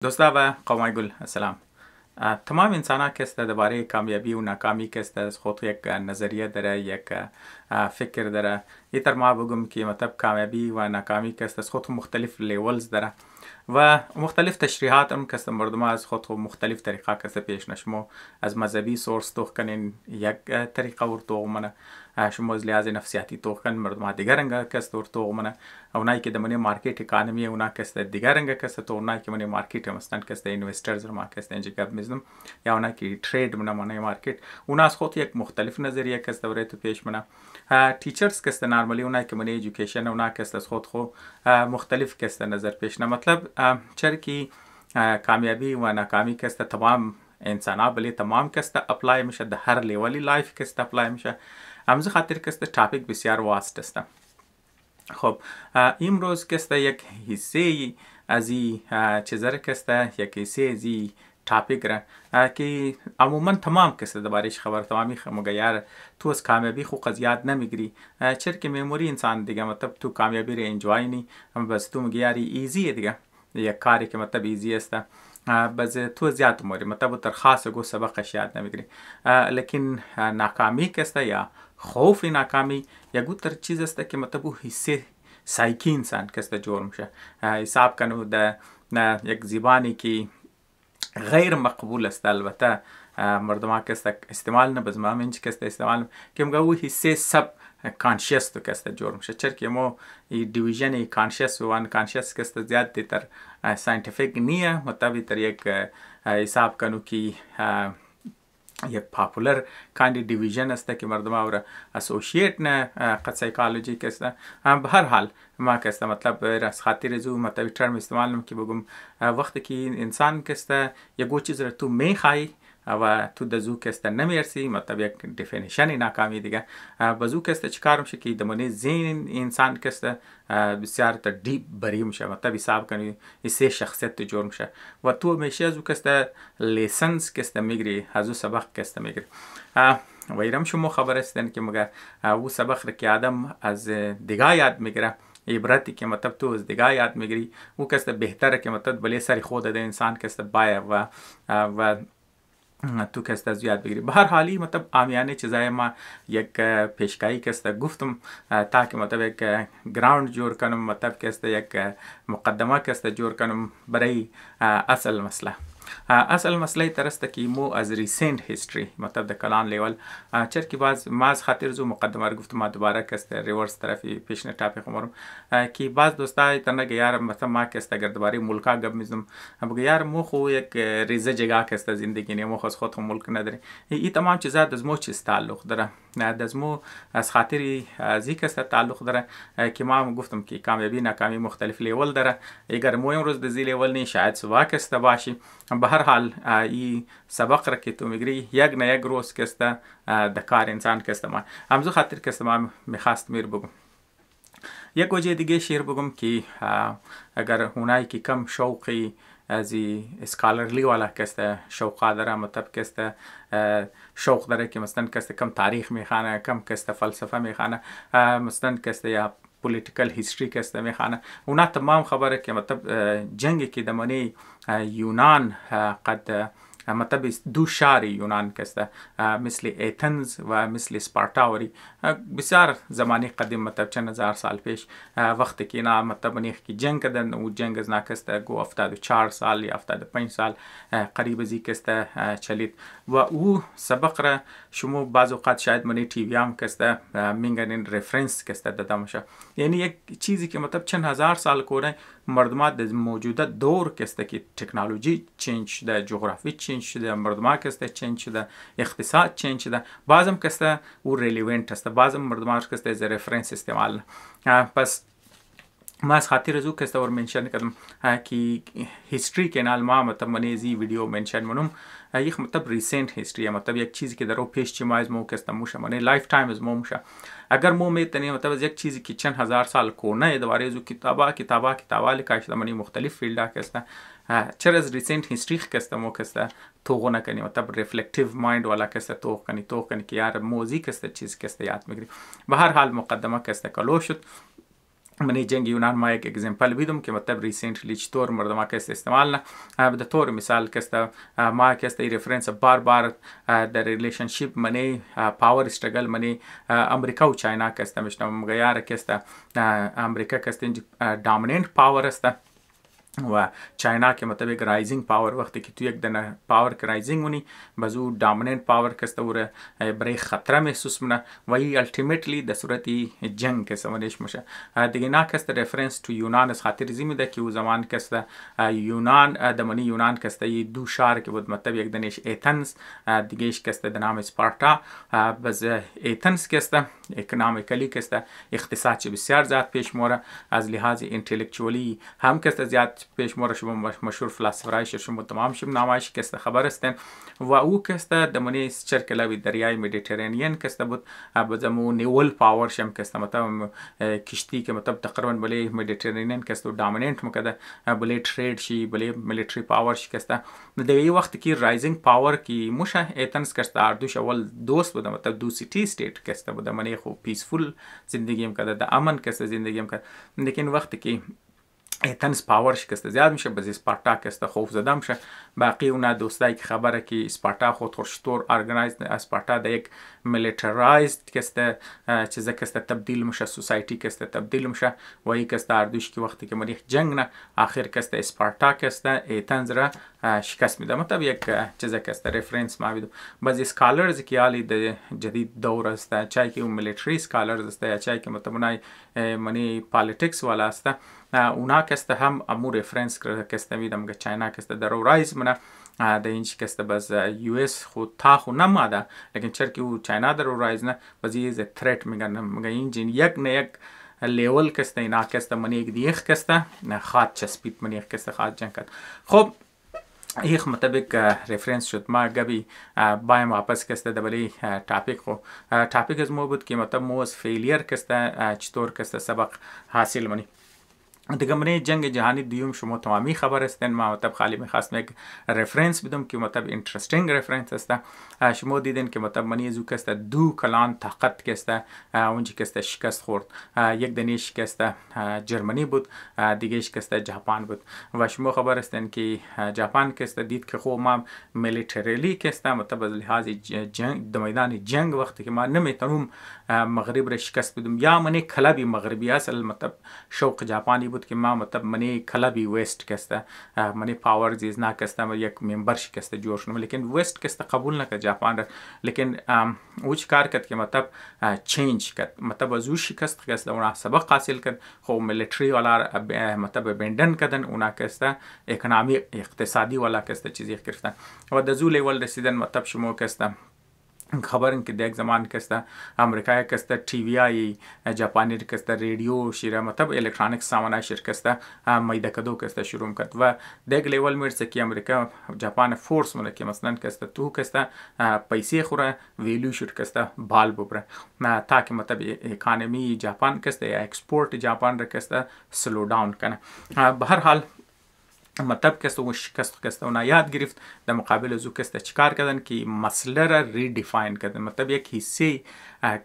دوستا و قومای گل سلام. تمام انسان ها که است درباره کامیابی و ناکامی که است از خود یک نظریه داره، یک فکر داره. ایتر ما بگم که مطلب کامیابی و ناکامی که است از خود مختلف لیولز داره و مختلف تشریحات هم که است مردم از خود مختلف طریقه که است پیش نشمو از مذهبی سورس تو کنین یک طریقه ورتو منه شما از لحاظ نفسیاتی تو کن مردم دیگر رنگ که است ورتو منه اونایی که دمنی مارکت اکانومی اونا که است دیگر رنگ که است تو اونایی که منی مارکت مستند که است اینوسترز ما که است اینجا گپ میزنم یا اونایی که ترید منه مارکت اونا از خود یک مختلف نظریه که است ورتو پیش منه تیچرز که است نرمالی اونایی که منی ایژوکیشن اونا که است از خود مختلف که است نظر پیش نه مطلب چرا که کامیابی و ناکامی که است تمام انسان ها بلی تمام که است اپلای میشه در هر لیولی لایف که است اپلای میشه همز خاطر که است تاپیک بسیار واست است. خب امروز که است یک حصه از این چیزا که است یک حصه از این تاپیک را که عموما تمام که است دربارش خبر تمامی مگر تو از کامیابی خو قضیات نمیگیری چرا که میموری انسان دیگه مطلب تو کامیابی رو انجوای نی بس تو میگیاری ایزی دیگه یک کاری که مطلب ایزی است بس تو زیاد موری مطلب تر خاص گو سبقش یاد نمیگیری لیکن ناکامی که است یا خوف ناکامی یا گوتر چیز است که مطلب حصه سایکی انسان که است جور میشه حساب کنو در یک زبانی که غیر مقبول است البته مردم که است استعمال نه بزما منچ که است استعمال که مگو حصه سب کانشیس تو که است جور میشه چرا که مو دیویژن کانشیس و ان کانشیس که است زیاد تر ساینتیفیک نیه مطابق تر یک حساب کنو که یک پاپولر کاندی دیویژن است که مردم اور اسوسییت نه قد سایکولوژی که است به هر حال ما که است مطلب راس خاطر زو مطلب ترم استعمال نم که بگم وقتی که انسان که است یک چیز را تو میخوای و تو دزو که است نمیرسی مطلب یک دیفینیشن ناکامی دیگه بزو که است چیکار میشه که دمونه ذهن انسان که است بسیار تا دیپ بری میشه مطلب حساب کنی سه شخصیت تو جور میشه و تو میشه از که است لیسنس که است میگیری از سبق که است میگیری و ایرم شما خبر هستن که مگر او سبق را که آدم از دیگه یاد میگیره عبرتی که مطلب تو از دیگه یاد میگیری او که است بهتره که مطلب بله سری خود ده انسان که است باید و تو که است از یاد بگیری به هر حالی مطلب عامیانه چیزای ما یک پیشگاهی که است گفتم تا که مطلب یک گراوند جور کنم مطلب که است یک مقدمه که است جور کنم برای اصل مسئله اصل مسئله ترسته که مو از ریسنت هیستوری مطلب د کلان لیول چر که باز ما از خاطر زو مقدمه رو گفتم ما دوباره که است ریورس طرفی پیشنه ټاپک مرم که باز دوستای تنه یار مثلا ما که است اگر دوباره ملکا گب میزم بگه یار مو خو یک ریزه جگه که است زندگی نه مو خاص خود ملک نداره این تمام چیزا د مو چیز تعلق داره نه د مو از خاطر از یک است تعلق داره که ما گفتم که کامیابی ناکامی مختلف لیول داره اگر مو امروز د زی لیول نه شاید سوا که است باشی به هر حال این سبق را که تو میگری یک نه یک روز که است د کار انسان که است ما همزو خاطر که است ما میخواست میر بگم یک وجه دیگه شیر بگم که اگر اونایی که کم شوقی از اسکالرلی والا که است شوق داره مطلب که است شوق داره که مثلا که است کم تاریخ میخوانه کم که است فلسفه میخوانه مثلا که است یا پولیتیکل هیستوری که است میخوانه اونا تمام خبره که مطلب جنگی که دمانی یونان قد مطلب دو شهر یونان که است مثل ایتنز و مثل سپارتاوری بسیار زمانی قدیم مطلب چند هزار سال پیش وقتی که اینا مطلب نیخ که جنگ کردن و جنگ از ناکست گو 74 سال یا 75 سال قریب از که است چلید و او سبق را شما بعض اوقات شاید منی تی وی هم که است میگن رفرنس که است دادمشه یعنی یک چیزی که مطلب چند هزار سال کنه مردمات د موجوده دور که است که تکنولوژی چینج شده جغرافی چینج شده مردمات که است چینج شده اقتصاد چینج شده بازم که است او ریلیونت است بازم مردمات که است از رفرنس استعمال پس ما از خاطر زو که است اور منشن کردم که هیستوری کانال ما مطلب منی زی ویدیو منشن منم یک مطلب ریسنت هیستوری مطلب یک چیزی که درو پیش چی ما از مو که است موشه منی لایف تایم از مو موشه اگر مو میتونی مطلب یک چیزی که چند هزار سال کنه دوباره زو کتابا لکاش منی مختلف فیلدا که است چرا از ریسنت هیستوری که است مو که است تو نکنی مطلب ریفلکتیو مایند والا که است تو کنی که یار موزیک است چیز که است یاد میگیری به هر حال مقدمه که است کلو شد منی جنگ یونان ما یک اگزمپل بیدم که مطلب ریسنتلی چطور مردم که استعمال نه به طور مثال که ما که ریفرنس بار بار در ریلیشنشیپ منی پاور استرگل منی امریکا و چاینا که میشنم مگیار که امریکا که دامیننت پاور است و چاینا که مطلب یک رایزینگ پاور وقتی که تو یک دنه پاور که رایزینگ ونی بازو دامیننت پاور که وره برای خطر محسوس منه و ای التیمیتلی در صورتی جنگ که سمانش میشه دیگه نا که رفرنس تو یونان از خاطر زی میده که او زمان که یونان دمانی یونان که دو شهر که بود مطلب یک دنش ایتنز دیگهش که در نام اسپارتا بز ایتنز که اکنامیکلی که اقتصاد چه بسیار زیاد پیش موره از لحاظ انتلیکچوالی هم که زیاد پیش موره شما مشهور فلسفه شما تمام شما نامش که خبر هستن و او که دمانی چرکلوی دریای مدیترانین که بود بزمو نیول پاور شم که مطلب کشتی که مطلب تقریبا بله مدیترانین که دامیننت مکده بله ترید شی بله ملیتری پاور شی که دیگه وقتی که رایزینگ پاور کی موشه ایتنس که اردوش اول دوست بود مطلب دو سیتی استیت که بود منی خوب پیسفول زندگی میکرده در امن که زندگی میکرد لیکن وقتی که ایتنس پاور شکسته زیاد میشه باز اسپارتا که خوف زده میشه باقی اون دوستایی که خبره که اسپارتا خود خورشتور ارگنایزد اسپارتا در یک میلیترایزد که چیزا که تبدیل میشه سوسایتی که تبدیل میشه و یک که اردوش که وقتی که مریخ جنگ نه آخر که اسپارتا که ایتنز را شکست میده مطلب یک چیزا که رفرنس ما بیدو باز اسکالرز که حالی در جدید دور است چای که اون میلیتری اسکالرز است یا چای که مطلب منی پالیتیکس والا است اونا که هم امور رفرنس که میدم که چاینا که در رایز منه در اینچ که باز یو اس خود تا خود نماده لیکن چرکی او چاینا در رایز نه باز یه ترت میگن اینجین یک نه یک لیول که اینا که منی یک دیخ که خواهد چسبید منی که خواهد جنگ کرد خب ایخ مطابق رفرنس شد ما گبی بایم واپس کسته دبلی ټاپیک از مو بود که مطلب مو از فیلیر کسته چطور کسته سبق حاصل منی دیگه منی جنگ جهانی دوم شما تمامی خبر هستن ما مطلب خالی میخواستم یک رفرنس بدم که مطلب اینترستینگ رفرنس است شما دیدین که مطلب منی ازو که دو کلان طاقت که اونجا که شکست خورد یک دنیش که جرمنی بود دیگهش که ژاپن بود و شما خبر هستن که ژاپن که دید که خب ما میلیتریلی که مطلب از لحاظ جنگ در میدان جنگ وقتی که ما نمیتونم مغرب را شکست بدم یا منی کلبی مغربی اصل مطلب شوق ژاپنی بود که ما مطلب منی کلبی وست که منی پاور زیز نه که یک ممبر شکست جور شدم لیکن وست که قبول نکرد ژاپن را لیکن او کار کرد که مطلب چینج کرد مطلب از او شکست که اونا سبق حاصل کرد خب میلیتری والا مطلب بندن کردن اونا که اکنامی اقتصادی والا که چیزی گرفتن و در زو لیول رسیدن مطلب شما که خبرن که دیگ زمان که امریکایی که تی وی آی ژاپنی که رادیو شیره مطلب الکترونیک سامان شرکت میده کدو که شروع کرد و دیگ لیول میرسه که امریکا ژاپن فورس مونه که مثلا که تو که پیسې خوره ویلو شرکت بال ببره تا که مطلب اکانومی ژاپن که اکسپورت ژاپن را که سلو داون کنه به هر حال مطلب که اون شکست که اونا یاد گرفت در مقابل زو که چیکار کردن که مسئله را ریدیفاین کردن مطلب یک حصه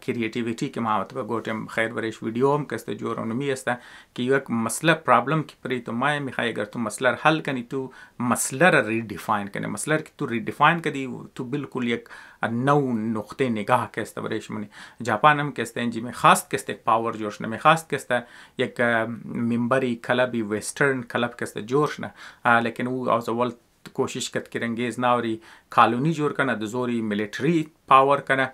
کریتیویتی که ما مطلب گفتم خیر برایش ویدیو هم که جورونومی است که یک مسئله پرابلم که پری تو ما میخوای اگر تو مسئله را حل کنی تو مسئله را ریدیفاین کنی مسئله که تو ریدیفاین کردی تو بالکل یک نو نقطه نگاه که است برایش منی ژاپن هم که است انجی میخواست که است پاور جوش نه میخواست که است یک ممبری کلبی وسترن کلب که است جوش نه لیکن او از اول کوشش کرد که انگیز ناوری کالونی جور کنه د زوری ملیتری پاور کنه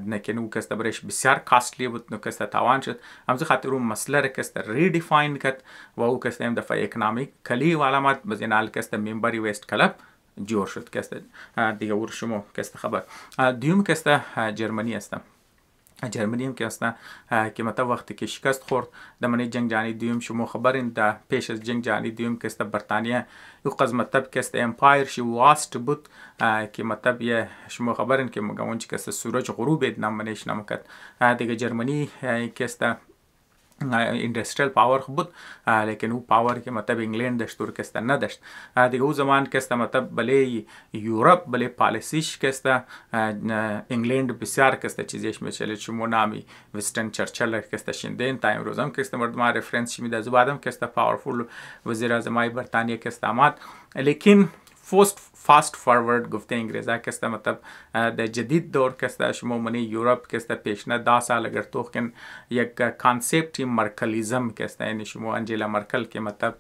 لیکن او که برایش بسیار کاستلی بود نو که تاوان شد همز خاطر اون مسئله را که ریدیفاین کرد و او که هم دفعه اکنامیک کلی و علامت بزینال که ممبری وست کلب جور شد که دیگه ور شما که خبر دیوم که جرمنی است جرمنی هم که است که مطلب وقتی که شکست خورد در منی جنگ جهانی دوم شما خبرین در پیش از جنگ جهانی دوم که است برطانیه یو قز مطلب که است امپایر شی واست بود که مطلب یه شما خبرین که مگه اونچه که است سورج غروب نام منیش نمکد دیگه جرمنی که است اندستریال پاور بود، لیکن او پاور که مطلب انگلند داشت ترکستان نداشت دیگه. او زمان که است مطلب بله یورپ بله پالیسیش که است انگلند بسیار که است چیزیش میچله شما نامی وستن چرچل که است شیندن تا امروز هم که است مردم رفرنس میده از بعدم که است پاورفول وزیر اعظم بریتانیا که است آمد، لیکن فاست فارورد گفته انگلیزا که است مطلب در جدید دور که است شما منی یورپ که است پیشنه 10 سال اگر تو کن یک کانسپت مرکلیزم که است یعنی شما انجیلا مرکل که مطلب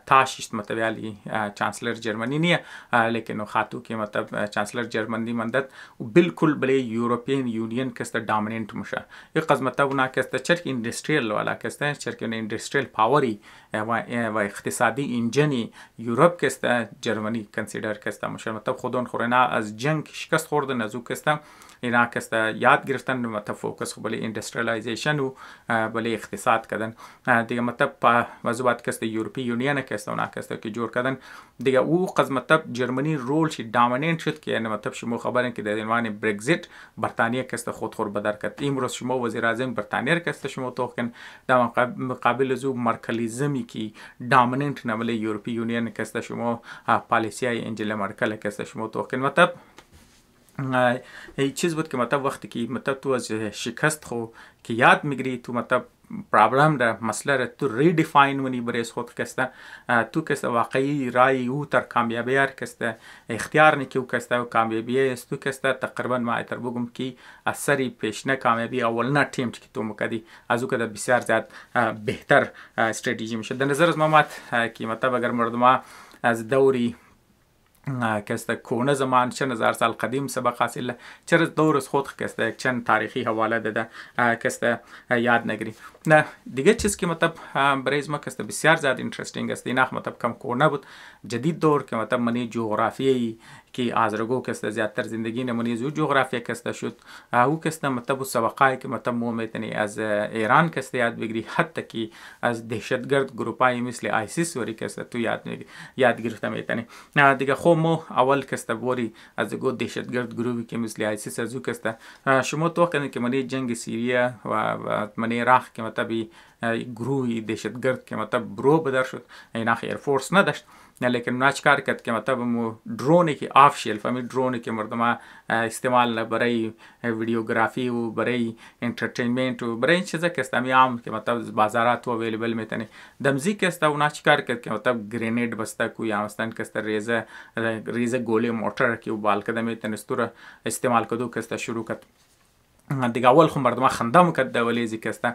تاشیست مطلب علی چانسلر جرمنی نیه، لیکن خاتو که مطلب چانسلر جرمنی مندد و بالکل بله یورپین یونین که است دامیننت مشه یک قسمت اونا که است چرک اندستریال والا که است چرک اندستریال پاوری و اقتصادی انجنی یورپ که است جرمنی کنسیدر که است مشه مطلب خودون خورنا از جنگ شکست خوردن از او که است اینا که است یاد گرفتن مطلب فوکس بله اندستریالایزیشن و بله اقتصاد کردن دیگه مطلب موضوعات که است یورپی یونین که است اونا که است که جور کردن دیگه او قسم مطلب جرمنی رول شد دامیننت شد که یعنی مطلب شما خبرن که در عنوان برگزیت بریتانیا که است خود خور بدر کرد. امروز شما وزیر اعظم بریتانیا که است شما توکن در مقابل زو مرکلیزمی که دامیننت نمله یورپی یونین که است شما پالیسی انجیلا مرکل که است شما توکن مطلب چیز بود که مطلب وقتی که مطلب تو از شکست خو که یاد میگیری تو مطلب پرابلم در مسئله را تو ریدیفاین منی برای خود کسته تو کسته واقعی رای او تر کامیابی هر کسته اختیار نکی او کسته و کامیابی است تو کسته تقریبا ما اتر بگم که اثری پیشنه کامیابی اول نه تیم که تو مکدی از او کده بسیار زیاد بهتر استراتژی میشه. در نظر از ما که مطلب اگر مردم از دوری که است کهنه زمان چند هزار سال قدیم سبق حاصل چرا دور از خود که است یک چند تاریخی حواله داده که است یاد نگیری. نه دیگه چیز که مطلب برای ما که است بسیار زیاد اینترستینگ است اینا مطلب کم کهنه بود جدید دور که مطلب منی جغرافیایی که آزرگو که است زیادتر زندگی نمونی زو جغرافیا که است شد او که است مطلب سبقای که مطلب مو میتونی از ایران که است یاد بگیری حتی که از دهشتگرد گروپای مثل آیسیس وری که است تو یاد گرفته میتونی دیگه خو مو اول که است بوری از گو دهشتگرد گروهی که مثل آیسیس از او که است شما تو کنید که منی جنگ سوریه و منی عراق که مطلب گروهی دهشتگرد که مطلب برو بدر شد اینا ایر فورس نداشت لیکن ناچ کار کرد که مطلب مو درونی که آف شلف می درونی که مردم استعمال برای ویدیوگرافی و برای انترتینمنت و برای چیزا که است عام که مطلب بازارات و اویلیبل میتونه دمزی که است و ناچ کار کرد که مطلب گرینید بسته کوی آمستن که است ریزه گوله موتر که بال کده میتونه استور استعمال کدو که است شروع کرد دیگه اول خو مردم خندم کرد د ولیزی که است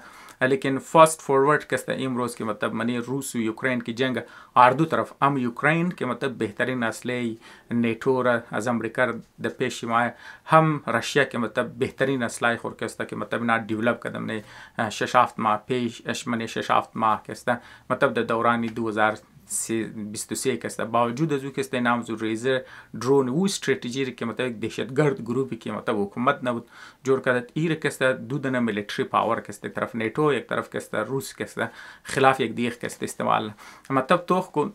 لیکن فاست فورورد که است امروز که مطلب منی روس و یوکرین کی جنگ اردو طرف ام یوکرین که مطلب بهترین اسلحه نیتو را از امریکا د پیش ما هم رشیا که مطلب بهترین اسلحه خور که است که مطلب نه دیولپ کردم نه 6 ماه پیش اشمنه 6 ماه که است مطلب د دوران 2023 که است باوجود از او که است نام زو ریزر درون و استراتژی که مطلب دهشتگرد گروهی که مطلب حکومت نبود جور کرد ایره که است دودن ملیتری پاور که است طرف نیتو یک طرف که است روس که است خلاف یک دیگه که است استعمال مطلب تو کو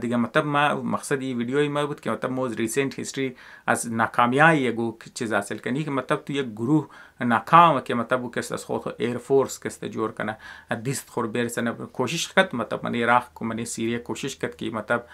دیگه مطلب ما مقصدی ویدیوی ما بود که مطلب موز ریسنت هیستری از ناکامیای یگو چیز حاصل کنی که مطلب تو یک گروه ناکام که مطلب که از خود ایر فورس که است جور کنه دیست خور برسنه کوشش کرد مطلب من عراق کو من سوریه کوشش کرد که مطلب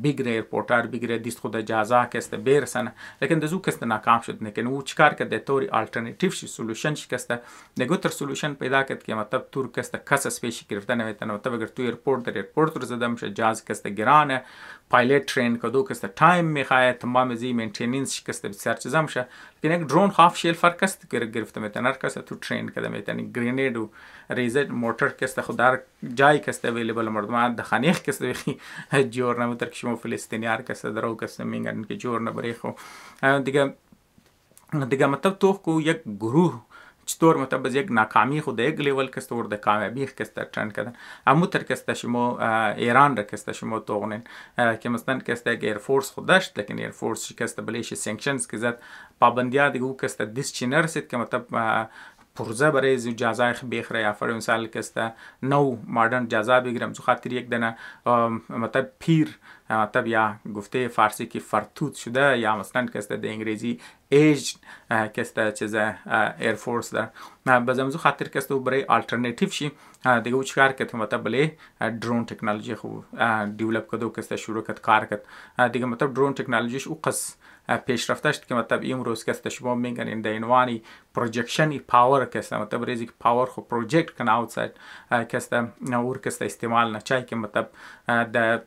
بیگ ایرپورتار بیگ دیست خود اجازه که است برسنه لیکن دزو که است ناکام شد لیکن او چیکار کرد توری الټرناتیو شی سولوشن شي که است نگوتر سولوشن پیدا کرد که مطلب تور که است کس اسپیش گرفتن میتونه مطلب اگر تو ایرپورت در ایرپورت رو زدم شه جاز که است گرانه پایلٹ ترین کدو که است تایم میخواد تمام زی مینتیننس که است بسیار چیزا میشه لیکن یک درون هاف شیل فرق است که گرفته میتونه هر کس تو ترین کده میتونه گرینید و ریزر موتور که است خود در جای که است اویلیبل مردم د خانیخ که است جور نمتر که شما فلسطینیار که است درو که است میگن که جور نبری خو دیگه مطلب تو کو یک گروه چطور مطلب از یک ناکامی خود یک لیول که است ور د کامیابی که است ترند کردن امو تر که است شما ایران را که است شما توغنین که مثلا که است ایر فورس خود داشت لیکن ایر فورس که است بلیش سانکشنز که زد پابندیا دیگه که است دیس چینرسید که مطلب پرزه برای جزای بخره یا فرض مثال که است نو مدرن جزا بگیرم زو خاطر یک دنه مطلب پیر مطلب یا گفته فارسی که فرتوت شده یا مثلا که است در انگلیسی ایج که است چیز ایرفورس در بزمزو خاطر که است و برای آلترناتیو شی دیگه او چیکار کرد مطلب بله درون تکنولوژی خو دیولپ کردو که است شروع کرد کار کرد دیگه مطلب درون تکنولوژیش او قص پیشرفته است که مطلب امروز که است شما میگن در اینوانی پروجکشن پاور که است مطلب ریزی پاور خو پروجکت کنه اوتساید که است نور که است استعمال نچای که مطلب در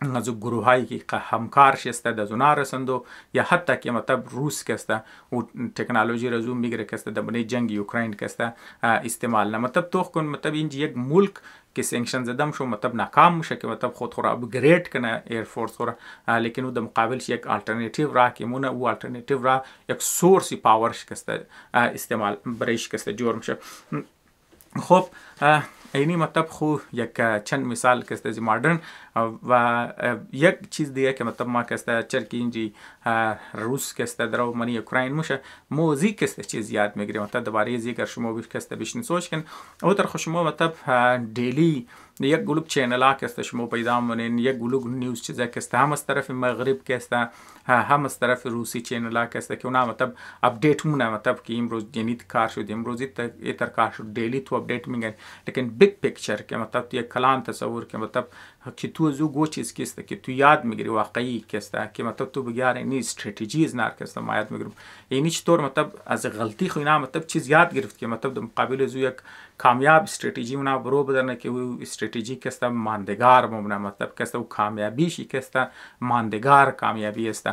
از گروه هایی که همکار شسته در زنا رسندو یا حتی که مطلب روس که است و تکنولوژی رزوم میگیره که است در بنای جنگ اوکراین که است استعمال نه مطلب تو کن مطلب اینج یک ملک که سانکشن زدم شو مطلب ناکام میشه که مطلب خود خورا اپگرید کنه ایر فورس خورا لیکن او در مقابلش یک الټرنیټیو را که مونه او الټرنیټیو را یک سورسی پاور شکسته استعمال برایش کسته جور میشه. خب اینی مطلب خو یک چند مثال که است مدرن و یک چیز دیگه که مطلب ما که است چرکی اینجی روس که است در منی اوکراین میشه موزیک که است چیز یاد میگیره مطلب دوباره زیگر شما بیش که است بشین سوچ کن او در شما مطلب دیلی یک گلوب چینل ها که است شما پیدا منین یک گلوب نیوز چیزا که است هم از طرف مغرب که است هم از طرف روسی چینل ها که است که اونا مطلب اپدیت مونه مطلب که امروز جنیت کار شد امروز ایتر کار شد دیلی تو اپدیت میگن لیکن بیگ پیکچر که مطلب یک کلان تصور که مطلب که تو زو گو چیز که است که تو یاد میگیری واقعی که است که مطلب تو بگیار اینی استراتژیز نار که است ما یاد میگیرم اینی چطور مطلب از غلطی خو اینا مطلب چیز یاد گرفت که مطلب در مقابل زو یک کامیاب استراتژی اونا برو بدن که او استراتژی که است ماندگار بمونه مطلب که است او کامیابی شی که است ماندگار کامیابی است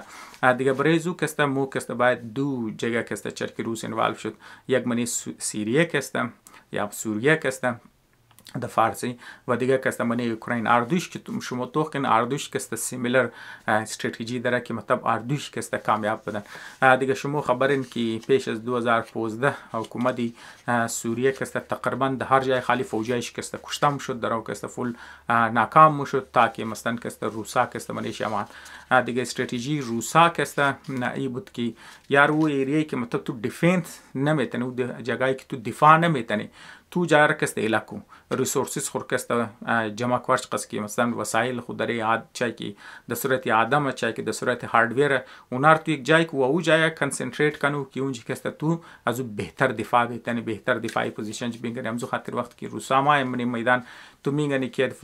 دیگه برای زو که است مو که است باید دو جگه که است چرکی روس انوالو شد یک منی سوریه که است یا سوریه که است در فارسی و دیگه که است منی اوکراین اردوش که شما تو کن اردوش که است سیمیلر استراتژی داره که مطلب اردوش که است کامیاب بدن دیگه شما خبرین که پیش از 2015 حکومت سوریه که است تقریبا در هر جای خالی فوجایش که است کشتم شد در که است فول ناکام شد تا که مثلا که است روسا که است منی شمال دیگه استراتژی روسا که است ای بود که یار و ایریایی که مطلب تو دیفنس نمیتونی و جگایی که تو دفاع نمیتونی تو جای کست ایلاکو ریسورسز خور کست جمع کورش قص کی مثلا وسایل خود داره یاد چای کی در صورت آدم چای کی در صورت هاردویر اونار تو یک جای کو او جای کنسنتریت کنو کی اونجی کست تو از بهتر دفاع بهتنی بهتر دفاعی پوزیشن بگیریم همزو خاطر وقت کی روسا ما میدان تو میگنی که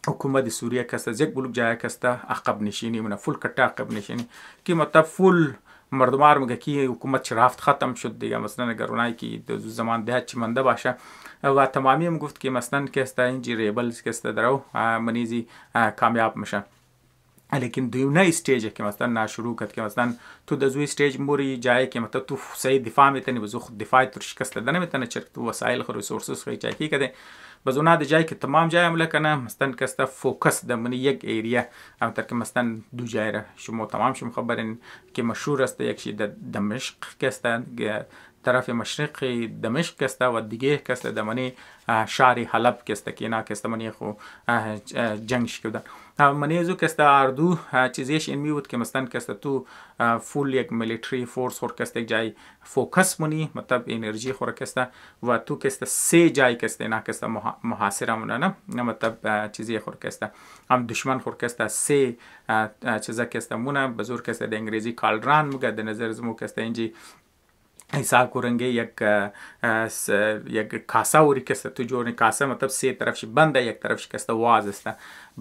حکومت سوریه کست از یک بلوک جای کست عقب نشینی من فول کټه عقب نشینی کی مطلب فول مردمار میگه که حکومت رفت ختم شد دیگه مثلا اگر اونایی که در زمان ده چی منده باشه و تمامی هم گفت که مثلا که است اینجی ریبلز که است درو منیزی کامیاب میشه لیکن دویمه استیج که مثلا شروع کرد که مثلا تو در زوی استیج موری جایی که مثلا تو صحیح دفاع میتونی بزو خود دفاعی تو شکست دادن میتونه چرا تو وسایل خو ریسورسز خو چای کی کده بزونا د جای که تمام جای عمله کنه مثلا که است فوکس د من یک ایریا هم تر که مثلا دو جای را شما تمام شما خبرین که مشهور است یک شی د دمشق که است طرف مشرقی دمشق که است و دیگه که است دمنی شهر حلب که است که اینا که است منی خو جنگ شدن منی زو که است اردو چیزیش این می بود که مثلا که است تو فول یک ملیتری فورس خور که است یک جای فوکس منی مطلب انرژی خور که است و تو که است سه جای که است اینا که است محاصره مونه نه مطلب چیزی خور که است هم دشمن خور که است سه چیزا که است مونه بزرگ که است د انگلیسی کالدران میگه د نظر زمو که است اینجی حساب کرنگی یک کاسه وری که است تو جوری کاسه مطلب سه طرفش بنده یک طرفش که است واز است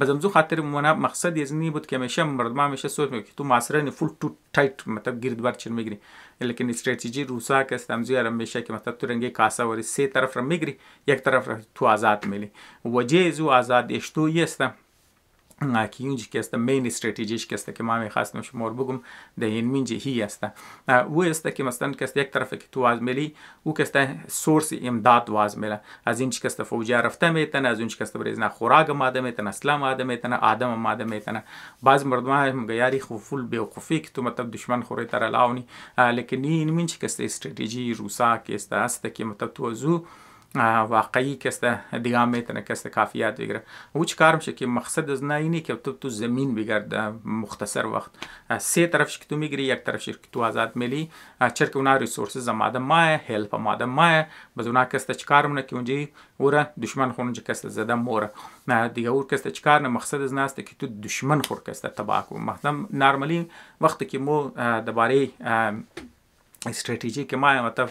بزمزو خاطر مقصد یزنی بود که میشه مردم همیشه سوچ میکنه که تو ماسره فول تو تایت مطلب گرد بر چن میگیری لیکن استراتژی روسا که است همزی میشه که مطلب تو رنگی کاسه وری سه طرف را میگیری یک طرف را تو آزاد میلی وجه زو آزاد اشتو است که اینجی که است مین استراتژیش که است که ما میخواستم شما رو بگم در این منجی هی است او است که مثلا که است یک طرف که تو واز میلی او که است سورس امداد واز میله از اینجی که است فوجا رفته میتونه از اینجی که است بریزنا خوراک ماده میتونه اسلام ماده میتونه آدم ماده میتونه بعض مردم هم یاری خفول بیوقفی که تو مطلب دشمن خوری تر لاونی لیکن این منجی که است استراتژی روسا که است که مطلب تو زو واقعی که است دیگه میتونه که است کافیات بگیره. او چی کار میشه که مقصد از نه اینه که تو زمین بگرد مختصر وقت سه طرفش که تو میگیری، یک طرفش که تو آزاد میلی چرا که اونا ریسورسز ماده ماه هلپ ماده ماه باز اونا که است چی کار مونه که اونجا ورا دشمن خونج که است زده موره دیگه اور که است چی کار نه مقصد از نه است که تو دشمن خور که است تباہ کو. مثلا نرمالی وقتی که مو درباره استراتژی که ما مطلب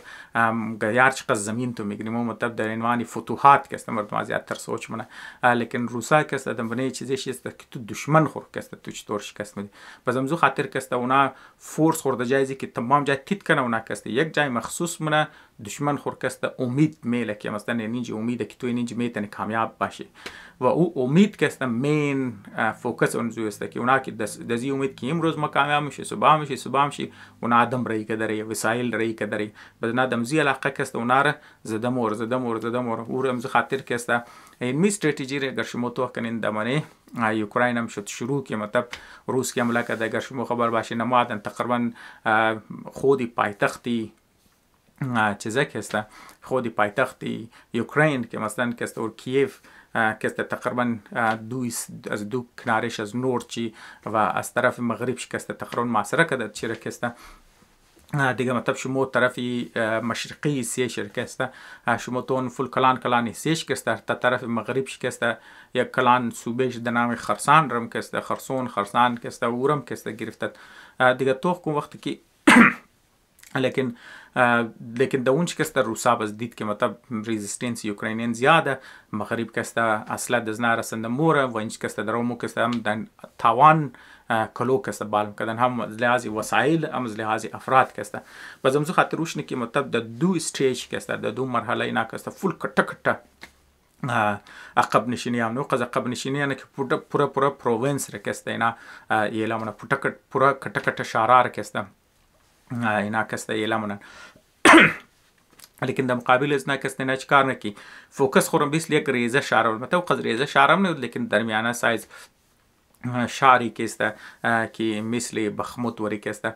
گیار چقدر زمین تو میگیریم و مطلب در عنوان فتوحات که است مردم زیادتر سوچ منه لیکن روسا که است دنباله چیزی است که تو دشمن خور که است تو چطور شکست میدی. پس امزو خاطر که است اونا فورس خورده جایزی که تمام جای تیت کنه اونا که است یک جای مخصوص منه دشمن خور که است امید میله که مثلا اینجا امیده که تو اینجا میتونی کامیاب باشی و او امید که است مین فوکس اونجا است که اونا که دزی امید که امروز ما کامیاب میشه صبح میشه اونا آدم رای که داره وسایل رای که داره بعد آدم زی علاقه که است اونا را زدم اور امزو خاطر که است این می استراتژی را اگر شما تو کنین دمانه اوکراین هم شد شروع که مطلب روس که حمله کرده اگر شما خبر باشه نمادن تقریبا خودی پایتختی چیزا که است خودی پایتختی اوکراین که مثلا که است اور کیف که است تقریبا از دو کنارش از نورد چی و از طرف مغرب که است تقریبا محاصره کرده چیره که است دیگه مطلب شما طرفی مشرقی سیش که است شما تون فول کلان سیش که است تا طرف مغرب که است یک کلان صوبهش به نام خرسان رم که است خرسان که است اورم که است گرفته دیگه تو کوم وقتی که لیکن داونش که است روسا باز دید که مطلب رزिस्टेंस اوکراینین زیاده مغرب که است اصلا دزنا رسنده موره و اینش که است درو که است هم دن تاوان کلو که است بالم کردن هم از لحاظ وسایل هم از لحاظ افراد که است باز امزو خاطر روشنی که مطلب د دو استیج که است د دو مرحله اینا که است فول کټ عقب نشینی هم نو قز عقب نشینی نه که پورا پروینس رکست اینا یلامونه پورا کټ شارار که است اینا که است یلامونه لیکن در مقابل از نکست نه چکار نکی فوکس خورم بیس لیک ریزه شارم متو قز ریزه شارم نه لیکن درمیانه سایز شاری که است که مثل بخموت وری که است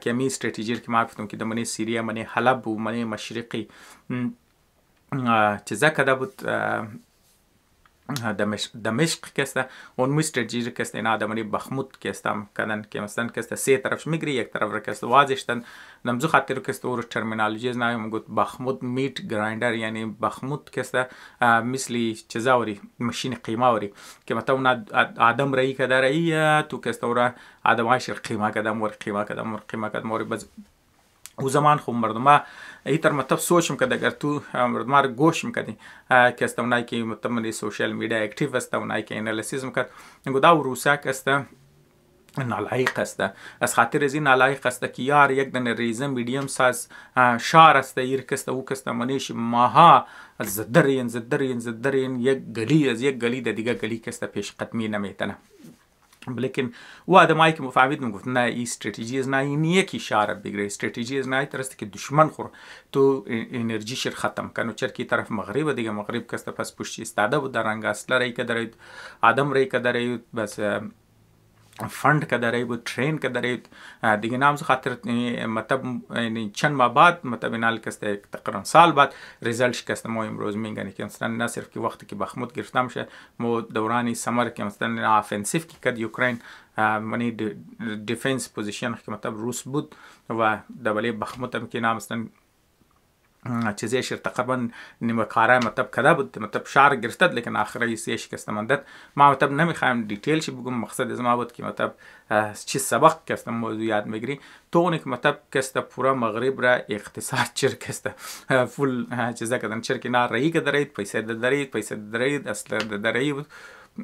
که می استراتژی که ما گفتم که دمنی سوریه منی حلب و منی مشرقی چیزا کده بود دمشق که است اون می استراتژی که است اینا دمنی بخموت که است کدن که مثلا که است سه طرفش میگری یک طرف را که است واضحشتن نمزو خاطر که است اور ترمینولوژی از نام گفت بخموت میت گرایندر یعنی بخموت که است مثل چیزا وری ماشین قیمه وری که مثلا اون آدم رایی که داره تو که است اور آدم هاش قیمه کدام وری بس او زمان خو مردم ایتر مطلب سوچم که اگر تو مردم رو گوش میکنی که است اونایی که مطلب سوشال میډیا اکټیو است اونایی که انالیسیز میکرد نگو دا روسا که است نالایق است از خاطر از این نالایق است که یار یک دن ریزه میډیم ساز شار است ایر که است او که است منیش ماها زدرین یک گلی د دیگه گلی که است پیش قدمی نمیتنه لیکن او آدمایی که مفهمید میگفت نه این استراتژی از نه این یکی اشاره بگیره استراتژی از نه ترست که دشمن خور تو انرژی شر ختم کنه چرا کی طرف مغرب دیگه مغرب کسته پس پشت استاده بود در رنگ اصل رای که دارید آدم رای که دارید بس فند که داره بود ترین که داره دیگه نام خاطر مطلب چند ماه بعد مطلب اینال کسته تقریبا سال بعد ریزلتش کسته ما امروز میگن که مثلا نه صرف که وقتی که بخمود گرفته میشه ما دورانی سمر که مثلا افنسیو که کد اوکراین منی دیفنس پوزیشن که مطلب روس بود و دبلی بخمود هم که نام مثلا چیزی شر تقریبا نیمه کاره مطلب کده بود مطلب شهر گرفتد لیکن آخری سیش کسته مندد ما مطلب نمیخوایم دیتیل شی بگم مقصد از ما بود که مطلب چی سبق کسته موضوع یاد میگیری تو اونی که مطلب کسته پورا مغرب را اقتصاد چر کسته فول چیزا کدن چر که نه رایی که دارید پیسه دارید اصلا دارید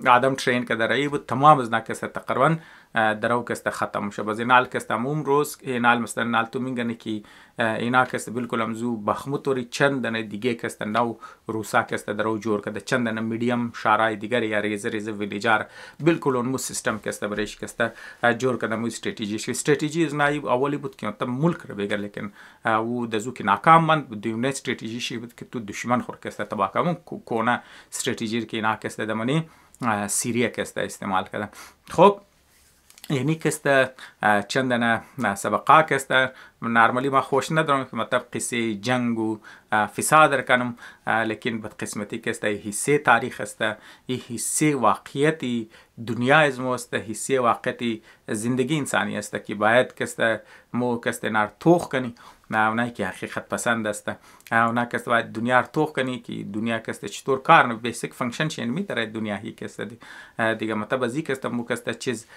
آدم ترین که داره بود تمام از نکسته تقریبا درو کسته ختم شد باز اینال کسته موم روز اینال مثلا نال تو میگنی که اینا کسته بالکل امزو بخموت وری چند دیگه کسته نو روسا کسته درو جور کده چند میډیم شارای دیگر یا ریزه ویلیجار بالکل اون مو سیستم کسته برش کسته جور کده مو استراتژی از نایب اولی بود که مطلب ملک رو بگر لیکن او دزو که ناکام من دیونه استراتژی شی بود که تو دشمن خور کسته تباہ کمون کونه استراتژی که اینا کسته دمانی سیریه که است استعمال کردن. خب یعنی کسته چندانه سبقه کسته نرمالی ما خوش ندارم که مطلب قصه جنگ و فساد کنم، لیکن بدقسمتی کسته حصه تاریخ است، این حصه واقعیتی دنیا از ماست، حصه واقعیتی زندگی انسانی است که باید کسته مو کسته نار توخ کنی، اونایی که حقیقت پسند است، اونا کسته باید دنیا رو توخ کنی که دنیا کسته چطور کار نه بیسیک فانکشن چین میتره دنیا هی کسته دیگه مطلب از این کسته مو کسته چیز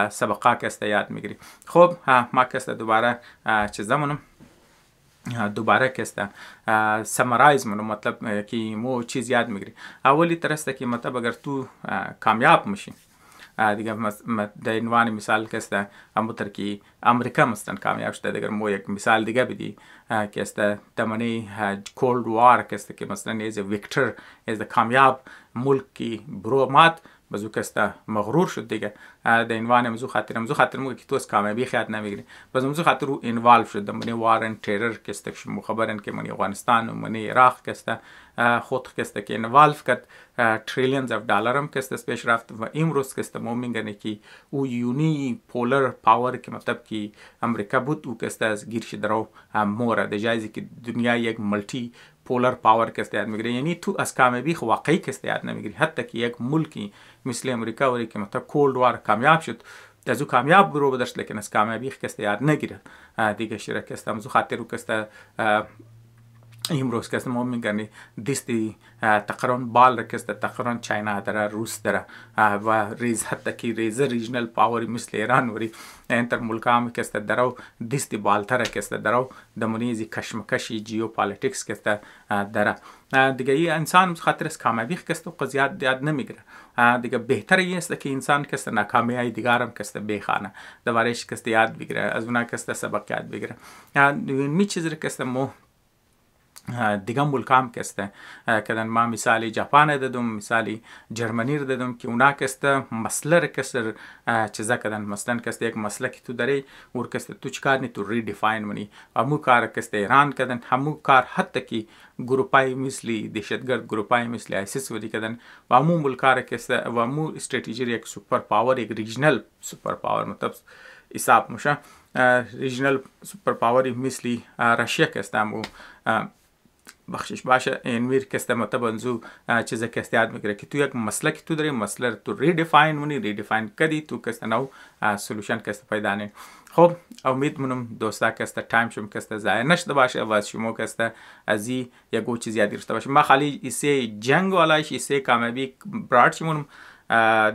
سبقه کسته یاد میگیری. خب ما کسته دوباره چیزمونم دوباره کسته سمرایز منو مطلب که مو چیز یاد میگیری. اولی ترسته که مطلب اگر تو کامیاب میشی دیگه در عنوان مثال کسته همونطور که امریکا مثلا کامیاب شده، اگر مو یک مثال دیگه بدی کسته دمانی کولد وار کسته که مثلا ایز ویکتور ایز کامیاب ملکی برو مات بزو کسته مغرور شد دیگه در عنوان مزو خاطر مو که تو از کامیابی خیال نمیگیری بس مزو خاطر رو انوالو شد دمانی وارن تیرر کسته که شما خبرن که منی افغانستان و منی عراق کسته خود کسته که انوالو کرد تریلیونز اف دلار هم کسته پیش رفت و امروز کسته مو میگنه که او یونی پولر پاور که مطلب که امریکا بود او کسته از گیرش درو موره در جایزی که دنیا یک ملتی پولر پاور کسته یاد میگیره. یعنی تو از کامیابی واقعی کسته یاد نمیگیری، حتی که یک ملکی مثل امریکا وری که مطلب کولد وار کامیاب شد از او کامیاب برو بدرش، لیکن از کامیابی کسته یاد نگیره دیگه شیره کسته مزو خاطر رو کسته امروز کسته ما میگنی دستی تقریبا بال کسته تقریبا چاینا داره، روس داره و ریز حتی که ریز ریجنل پاوری مثل ایران وری انتر ملکام کسته درو دستی بالتره کسته درو دمونیزی کشمکشی جیو پالیتیکس کسته داره دیگه. این انسان خاطر از کامیابی کسته قضیات یاد نمیگیره دیگه. بهتره است که انسان کسته ناکامی های دیگرم کسته بخانه دوارش کسته یاد بگیره، از اونا کسته سبق یاد بگیره. می چیزی کسته مو دیگه ملکام کسته کدن ما مثالی ژاپن دادم، مثالی جرمنی رو دادم که اونا کسته مسئله رو کسر چیزا کدن مثلا کسته یک مسئله که تو داری ور کسته تو چکار نی تو ریدیفاین منی همو کار کسته ایران کدن همو کار حتی که گروپای مثلی دهشتگرد گروپای مثلی آیسیس ودی کدن و همو ملکار کسته و همو استراتژی یک سوپر پاور یک ریجنل سوپر پاور مطلب حساب میشه ریجنل سوپر پاوری مثلی رشیا کسته همو بخشش باشه انویر کسته مطلب انزو چیز کسته یاد میگیره که تو یک مسئله که تو داری مسئله تو ریدیفاین منی ریدیفاین کردی تو کسته نو سولوشن کسته پیدا نی. خب امید منم دوستا کسته تایم شم کسته ضایع نشده باشه و از شما کسته از این یکو چیز یاد گرفته باشه. ما خالی ایسه جنگ ولایش ایسه کامیابی برات شمونم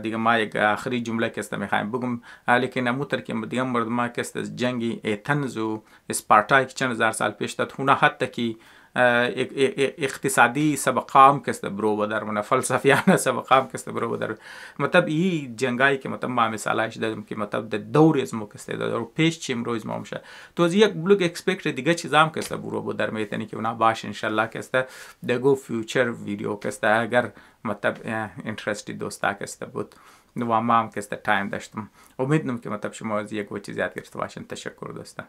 دیگه ما یک آخری جمله کسته میخوایم بگم، لیکن اموتر که دیگه مورد ما کسته جنگی ایتنز و اسپارتای که چند هزار سال پیش داد هونه حتی که اقتصادی سبقام کسته برو بدر من فلسفیانه سبقام کسته برو بدر مطلب این جنگایی که مطلب ما مثالش دادم که مطلب د دور از مو کسته دور پیش چیم روز ما میشه تو از یک بلوگ اکسپکت دیگه چیزام کسته برو بدر میتونی که اونا باش ان شاء الله کسته دگو فیوچر ویدیو کسته اگر مطلب اینترستی دوستا کسته بود و ما هم کسته تایم داشتم. امیدم که مطلب شما از یک چیز یاد گرفته باشین. تشکر دوستا.